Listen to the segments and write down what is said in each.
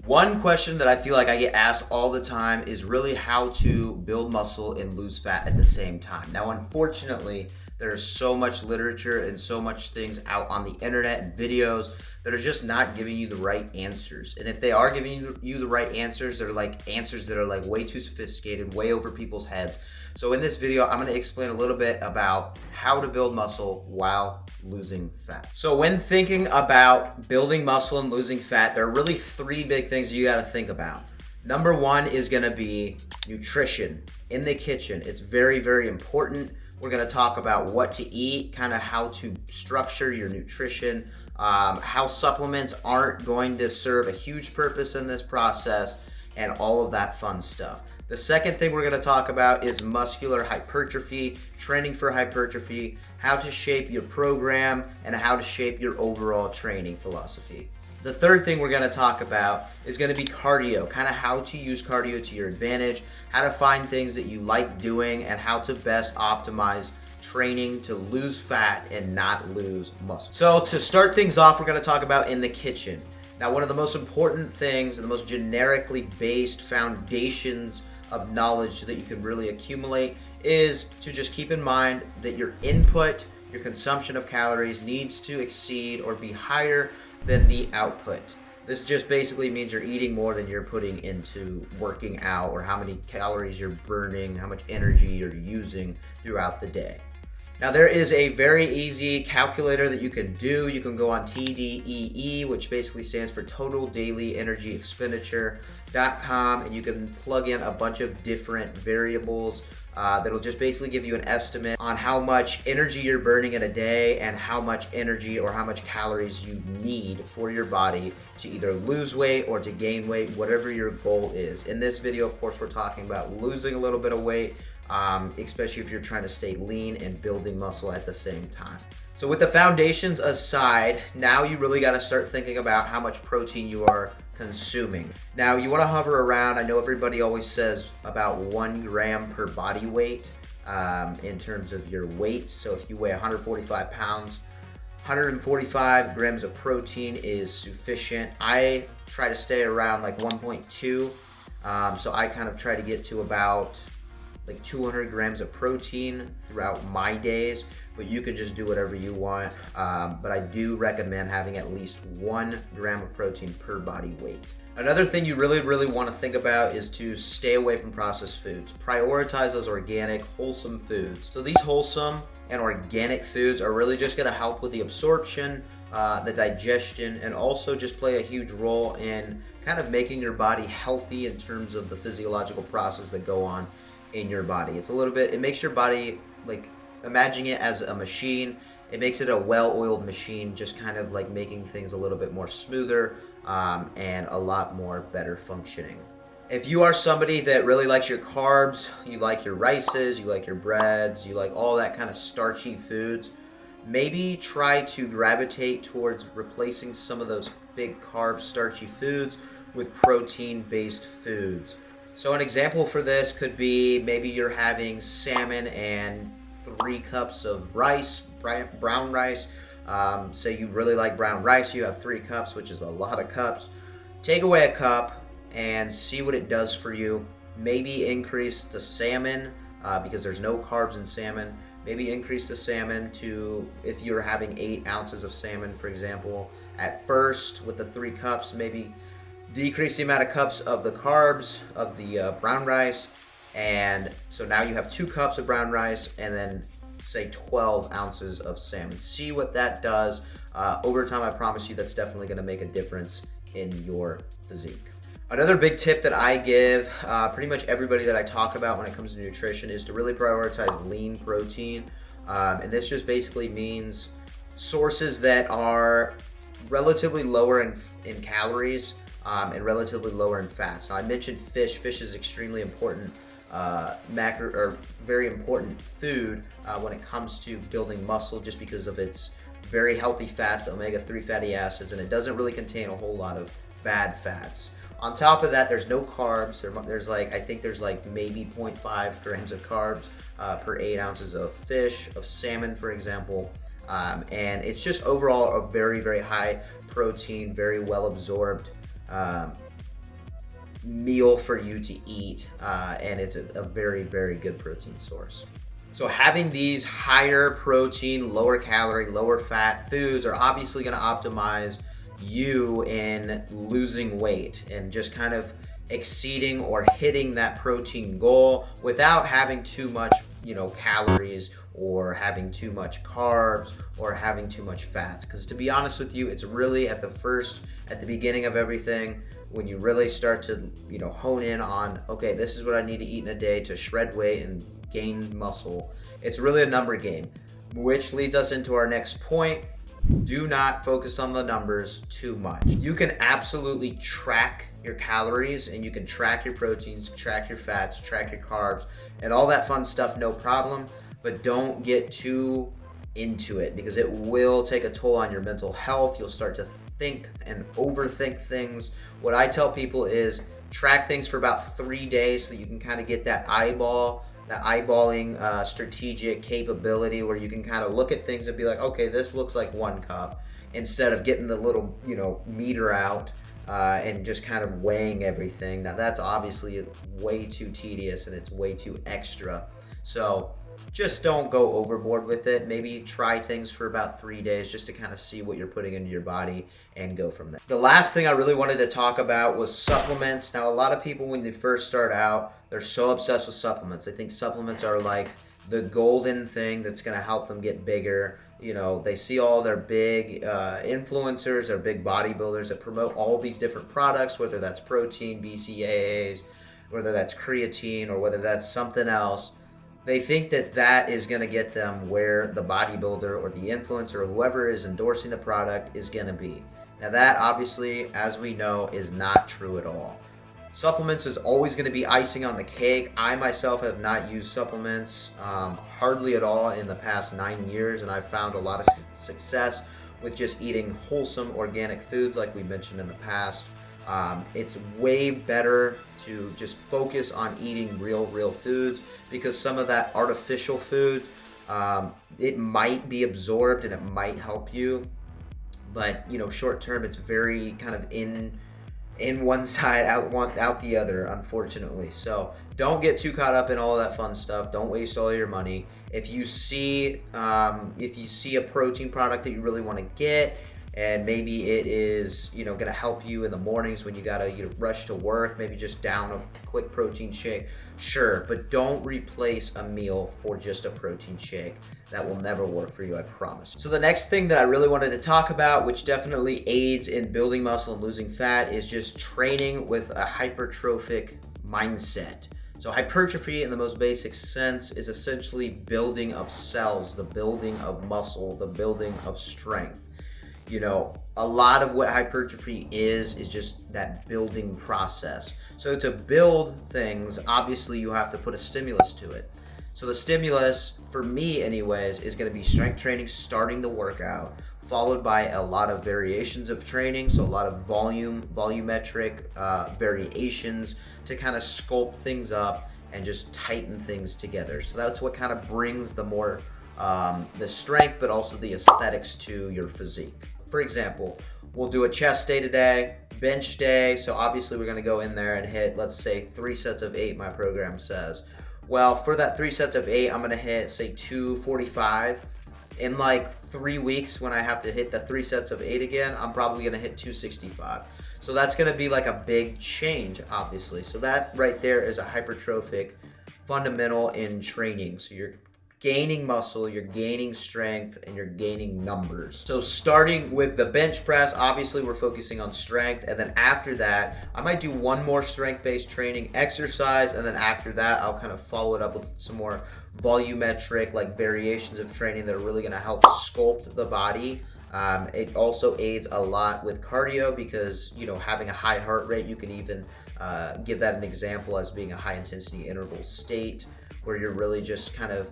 One question that I feel like I get asked all the time is really how to build muscle and lose fat at the same time. Now, unfortunately, there's so much literature and so much things out on the internet and videos that are just not giving you the right answers. And if they are giving you the right answers, they're like answers that are like way too sophisticated, way over people's heads. So in this video, I'm gonna explain a little bit about how to build muscle while losing fat. So when thinking about building muscle and losing fat, there are really three big things you gotta think about. Number one is gonna be nutrition in the kitchen. It's very, very important. We're gonna talk about what to eat, kind of how to structure your nutrition, how supplements aren't going to serve a huge purpose in this process, and all of that fun stuff. The second thing we're going to talk about is muscular hypertrophy, training for hypertrophy, how to shape your program, and how to shape your overall training philosophy. The third thing we're going to talk about is going to be cardio, kind of how to use cardio to your advantage, how to find things that you like doing, and how to best optimize training to lose fat and not lose muscle. So to start things off, we're going to talk about in the kitchen. Now, one of the most important things and the most generically based foundations of knowledge that you can really accumulate is to just keep in mind that your input, your consumption of calories needs to exceed or be higher than the output. This just basically means you're eating more than you're putting into working out, or how many calories you're burning, how much energy you're using throughout the day. Now, there is a very easy calculator that you can do. You can go on TDEE, which basically stands for Total Daily Energy Expenditure.com, and you can plug in a bunch of different variables that'll just basically give you an estimate on how much energy you're burning in a day and how much energy or how much calories you need for your body to either lose weight or to gain weight, whatever your goal is. In this video, of course, we're talking about losing a little bit of weight, especially if you're trying to stay lean and building muscle at the same time. So with the foundations aside, now you really got to start thinking about how much protein you are consuming. Now you want to hover around, I know everybody always says about 1 gram per body weight in terms of your weight. So if you weigh 145 pounds, 145 grams of protein is sufficient. I try to stay around like 1.2, so I kind of try to get to about like 200 grams of protein throughout my days, but you can just do whatever you want. But I do recommend having at least 1 gram of protein per body weight. Another thing you really want to think about is to stay away from processed foods. Prioritize those organic, wholesome foods. So these wholesome and organic foods are really just going to help with the absorption, the digestion, and also just play a huge role in kind of making your body healthy in terms of the physiological process that go on in your body. It makes your body, like, imagine it as a machine. It makes it a well-oiled machine, just kind of like making things a little bit more smoother and a lot more better functioning. If you are somebody that really likes your carbs, you like your rices, you like your breads, you like all that kind of starchy foods, maybe try to gravitate towards replacing some of those big carb starchy foods with protein-based foods. So an example for this could be maybe you're having salmon and 3 cups of rice, brown rice. Say you really like brown rice, you have 3 cups, which is a lot of cups. Take away a cup and see what it does for you. Maybe increase the salmon because there's no carbs in salmon. Maybe increase the salmon to, if you're having 8 ounces of salmon, for example, at first with the 3 cups, maybe decrease the amount of cups of the carbs of the brown rice, and so now you have 2 cups of brown rice and then say 12 ounces of salmon. See what that does. Over time, I promise you that's definitely going to make a difference in your physique. Another big tip that I give pretty much everybody that I talk about when it comes to nutrition is to really prioritize lean protein, and this just basically means sources that are relatively lower in calories and relatively lower in fats. Now, I mentioned fish. Fish is extremely important very important food when it comes to building muscle, just because of its very healthy fats, omega-3 fatty acids, and it doesn't really contain a whole lot of bad fats. On top of that, there's no carbs. There's maybe 0.5 grams of carbs per 8 ounces of fish, of salmon, for example. And it's just overall a very, very high protein, very well absorbed meal for you to eat, and it's a very, very good protein source. So having these higher protein, lower calorie, lower fat foods are obviously going to optimize you in losing weight and just kind of exceeding or hitting that protein goal without having too much, calories, or having too much carbs, or having too much fats. Because to be honest with you, it's really at the beginning of everything, when you really start to, hone in on, okay, this is what I need to eat in a day to shred weight and gain muscle. It's really a number game, which leads us into our next point. Do not focus on the numbers too much. You can absolutely track your calories, and you can track your proteins, track your fats, track your carbs, and all that fun stuff, no problem. But don't get too into it, because it will take a toll on your mental health. You'll start to think and overthink things. What I tell people is track things for about 3 days so that you can kind of get that eyeballing strategic capability, where you can kind of look at things and be like, okay, this looks like 1 cup, instead of getting the little meter out and just kind of weighing everything. Now that's obviously way too tedious, and it's way too extra. So just don't go overboard with it. Maybe try things for about 3 days just to kind of see what you're putting into your body and go from there. The last thing I really wanted to talk about was supplements. Now, a lot of people, when they first start out, they're so obsessed with supplements. They think supplements are like the golden thing that's going to help them get bigger. They see all their big influencers, their big bodybuilders that promote all these different products, whether that's protein, BCAAs, whether that's creatine, or whether that's something else. They think that is going to get them where the bodybuilder or the influencer or whoever is endorsing the product is going to be. Now that obviously, as we know, is not true at all. Supplements is always going to be icing on the cake. I myself have not used supplements hardly at all in the past 9 years, and I've found a lot of success with just eating wholesome organic foods like we mentioned in the past. It's way better to just focus on eating real foods, because some of that artificial food, it might be absorbed and it might help you, but short term it's very kind of in one side, out the other, unfortunately. So don't get too caught up in all that fun stuff. Don't waste all your money. If you see a protein product that you really want to get, and maybe it is going to help you in the mornings when you gotta rush to work, maybe just down a quick protein shake, sure, but don't replace a meal for just a protein shake. That will never work for you, I promise. So the next thing that I really wanted to talk about, which definitely aids in building muscle and losing fat, is just training with a hypertrophic mindset. So hypertrophy, in the most basic sense, is essentially building of cells, the building of muscle, the building of strength. A lot of what hypertrophy is just that building process. So to build things, obviously you have to put a stimulus to it. So the stimulus, for me anyways, is going to be strength training starting the workout, followed by a lot of variations of training, so a lot of volumetric variations to kind of sculpt things up and just tighten things together. So that's what kind of brings the more the strength, but also the aesthetics to your physique. For example, we'll do a chest day today, bench day. So obviously we're going to go in there and hit, let's say 3 sets of 8, my program says. Well, for that 3 sets of 8, I'm going to hit, say, 245. In like 3 weeks, when I have to hit the 3 sets of 8 again, I'm probably going to hit 265. So that's going to be like a big change, obviously. So that right there is a hypertrophic fundamental in training. So you're gaining muscle, you're gaining strength, and you're gaining numbers. So starting with the bench press, obviously we're focusing on strength, and then after that, I might do one more strength-based training exercise, and then after that, I'll kind of follow it up with some more volumetric, like variations of training that are really gonna help sculpt the body. It also aids a lot with cardio, because having a high heart rate, you can even give that an example as being a high intensity interval state, where you're really just kind of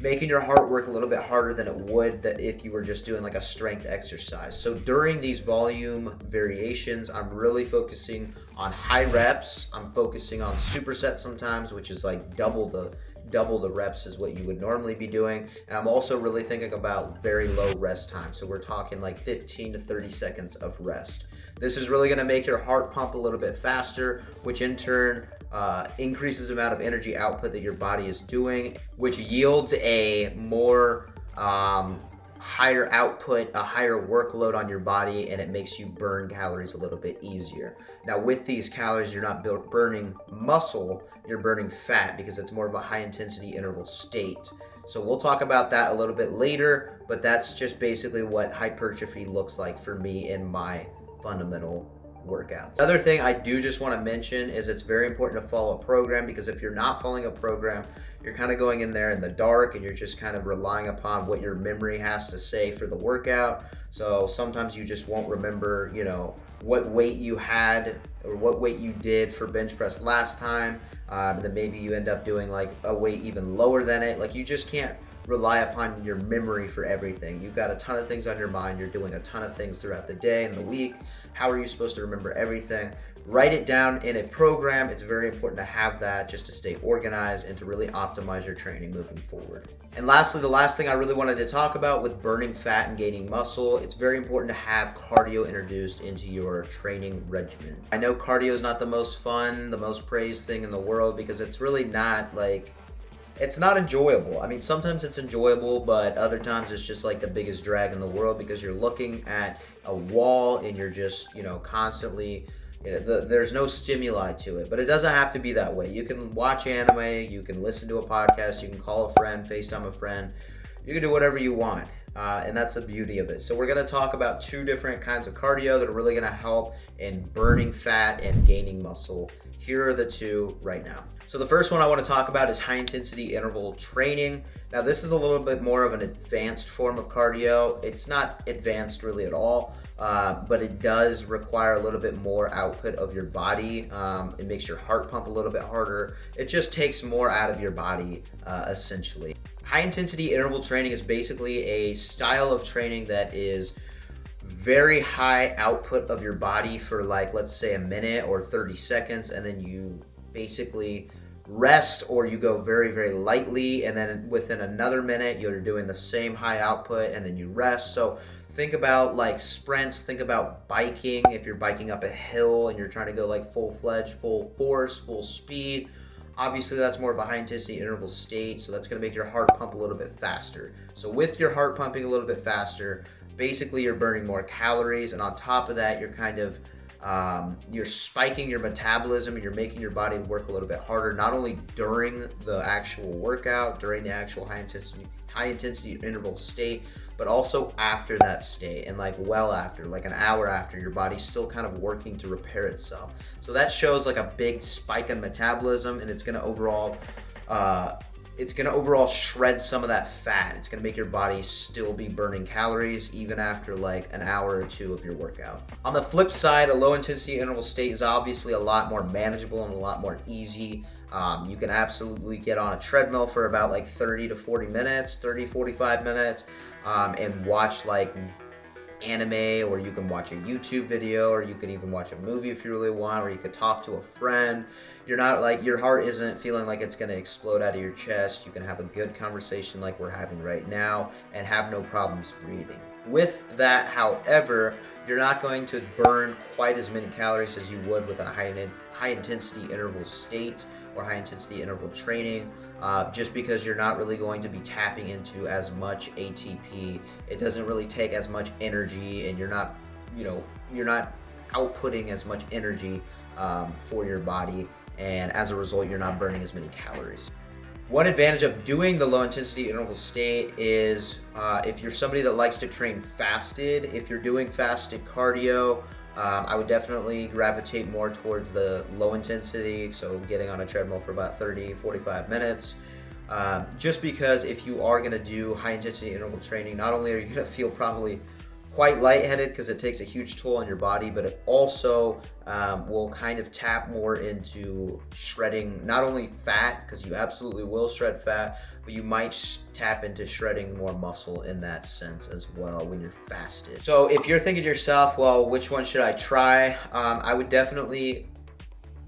making your heart work a little bit harder than it would if you were just doing like a strength exercise. So during these volume variations, I'm really focusing on high reps. I'm focusing on supersets sometimes, which is like double the reps is what you would normally be doing. And I'm also really thinking about very low rest time. So we're talking like 15 to 30 seconds of rest. This is really gonna make your heart pump a little bit faster, which in turn increases the amount of energy output that your body is doing, which yields a more higher output, a higher workload on your body, and it makes you burn calories a little bit easier. Now with these calories, you're not burning muscle, you're burning fat because it's more of a high intensity interval state. So we'll talk about that a little bit later, but that's just basically what hypertrophy looks like for me in my fundamental workouts. Another thing I do just want to mention is it's very important to follow a program, because if you're not following a program, you're kind of going in there in the dark and you're just kind of relying upon what your memory has to say for the workout. So sometimes you just won't remember, you know, what weight you had or what weight you did for bench press last time. Then maybe you end up doing like a weight even lower than it. Like, you just can't rely upon your memory for everything. You've got a ton of things on your mind. You're doing a ton of things throughout the day and the week. How are you supposed to remember everything? Write it down in a program. It's very important to have that just to stay organized and to really optimize your training moving forward. And lastly, the last thing I really wanted to talk about with burning fat and gaining muscle, it's very important to have cardio introduced into your training regimen. I know cardio is not the most fun, the most praised thing in the world, because it's really not like, it's not enjoyable. I mean, sometimes it's enjoyable, but other times it's just like the biggest drag in the world, because you're looking at a wall and you're just, you know, constantly, you know, there's no stimuli to it. But it doesn't have to be that way. You can watch anime, you can listen to a podcast, you can call a friend, FaceTime a friend. You can do whatever you want, and that's the beauty of it. So we're gonna talk about two different kinds of cardio that are really gonna help in burning fat and gaining muscle. Here are the two right now. So the first one I want to talk about is high intensity interval training. Now this is a little bit more of an advanced form of cardio. It's not advanced really at all, but it does require a little bit more output of your body. It makes your heart pump a little bit harder. It just takes more out of your body, essentially. High intensity interval training is basically a style of training that is very high output of your body for, like, let's say a minute or 30 seconds, and then you basically rest, or you go very, very lightly, and then within another minute you're doing the same high output, and then you rest. So think about like sprints, think about biking. If you're biking up a hill and you're trying to go like full-fledged, full force, full speed, obviously that's more of a high intensity interval state, so that's going to make your heart pump a little bit faster. So with your heart pumping a little bit faster, basically you're burning more calories, and on top of that, you're kind of you're spiking your metabolism, and you're making your body work a little bit harder, not only during the actual workout, during the actual high intensity interval state, but also after that state, and like well after, like an hour after, your body's still kind of working to repair itself. So that shows like a big spike in metabolism, and it's gonna overall shred some of that fat. It's gonna make your body still be burning calories even after like an hour or two of your workout. On the flip side, a low intensity interval state is obviously a lot more manageable and a lot more easy. You can absolutely get on a treadmill for about like 30 to 40 minutes, 30, 45 minutes, and watch like anime, or you can watch a YouTube video, or you can even watch a movie if you really want, or you could talk to a friend. You're not like, your heart isn't feeling like it's going to explode out of your chest. You can have a good conversation like we're having right now and have no problems breathing. With that, however, you're not going to burn quite as many calories as you would with a high intensity interval state or high intensity interval training. Just because you're not really going to be tapping into as much ATP. It doesn't really take as much energy, and you're not outputting as much energy for your body, and as a result, you're not burning as many calories. One advantage of doing the low intensity interval state is if you're somebody that likes to train fasted, if you're doing fasted cardio, I would definitely gravitate more towards the low intensity, so getting on a treadmill for about 30, 45 minutes. Just because if you are going to do high intensity interval training, not only are you going to feel probably quite lightheaded because it takes a huge toll on your body, but it also will kind of tap more into shredding not only fat, because you absolutely will shred fat, but you might tap into shredding more muscle in that sense as well when you're fasted. So if you're thinking to yourself, well, which one should I try? I would definitely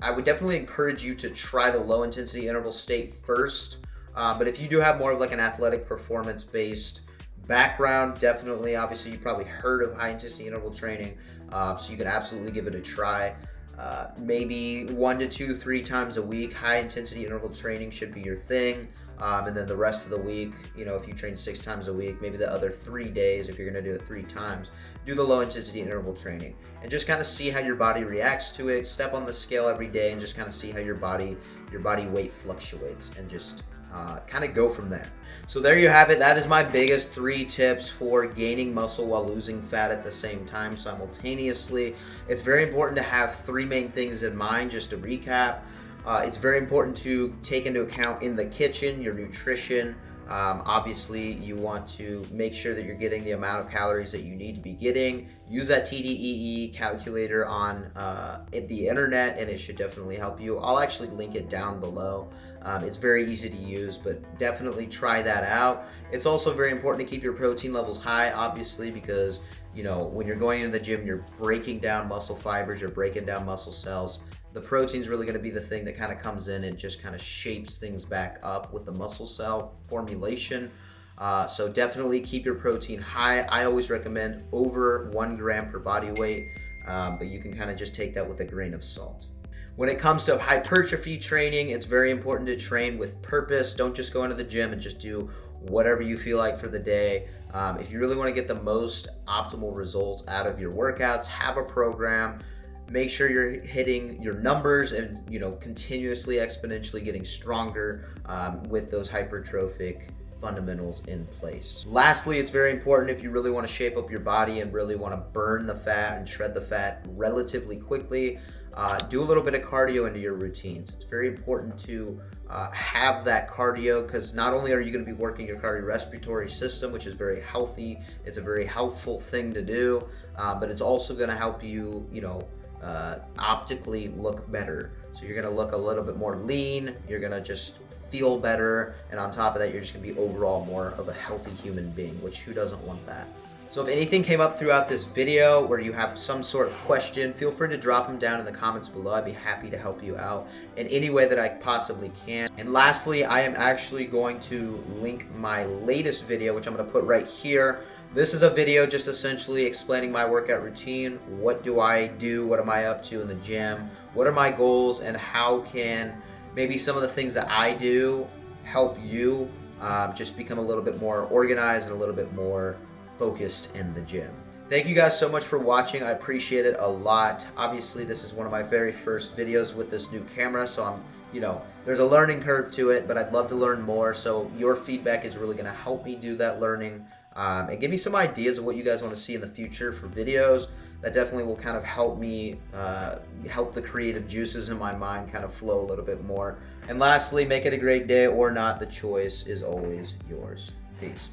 encourage you to try the low intensity interval state first. But if you do have more of like an athletic performance based background, definitely, obviously you probably heard of high intensity interval training. So you can absolutely give it a try. Maybe 1 to 2, 3 times a week. High intensity interval training should be your thing. And then the rest of the week, if you train 6 times a week, maybe the other 3 days, if you're gonna do it 3 times, do the low intensity interval training and just kind of see how your body reacts to it. Step on the scale every day and just kind of see how your body weight fluctuates, and just kind of go from there. So there you have it. That is my biggest 3 tips for gaining muscle while losing fat at the same time simultaneously. It's very important to have 3 main things in mind. Just to recap, it's very important to take into account in the kitchen your nutrition. Obviously, you want to make sure that you're getting the amount of calories that you need to be getting. Use that TDEE calculator on the internet, and it should definitely help you. I'll actually link it down below. It's very easy to use, but definitely try that out. It's also very important to keep your protein levels high, obviously, because when you're going into the gym, you're breaking down muscle fibers, you're breaking down muscle cells. The protein is really going to be the thing that kind of comes in and just kind of shapes things back up with the muscle cell formulation. So definitely keep your protein high. I always recommend over 1 gram per body weight, but you can kind of just take that with a grain of salt. When it comes to hypertrophy training, it's very important to train with purpose. Don't just go into the gym and just do whatever you feel like for the day. If you really want to get the most optimal results out of your workouts, have a program. Make sure you're hitting your numbers and continuously exponentially getting stronger with those hypertrophic fundamentals in place. Lastly, it's very important, if you really want to shape up your body and really want to burn the fat and shred the fat relatively quickly, do a little bit of cardio into your routines. It's very important to have that cardio, because not only are you going to be working your cardiorespiratory system, which is very healthy, it's a very helpful thing to do, but it's also going to help you, optically look better. So you're going to look a little bit more lean, you're going to just feel better, and on top of that, you're just going to be overall more of a healthy human being, which who doesn't want that? So if anything came up throughout this video where you have some sort of question, feel free to drop them down in the comments below. I'd be happy to help you out in any way that I possibly can. And lastly, I am actually going to link my latest video, which I'm going to put right here. This is a video just essentially explaining my workout routine. What do I do? What am I up to in the gym? What are my goals? And how can maybe some of the things that I do help you just become a little bit more organized and a little bit more focused in the gym. Thank you guys so much for watching. I appreciate it a lot. Obviously, this is one of my very first videos with this new camera, so there's a learning curve to it, but I'd love to learn more. So your feedback is really going to help me do that learning and give me some ideas of what you guys want to see in the future for videos. That definitely will kind of help me help the creative juices in my mind kind of flow a little bit more. And lastly, make it a great day or not. The choice is always yours. Peace.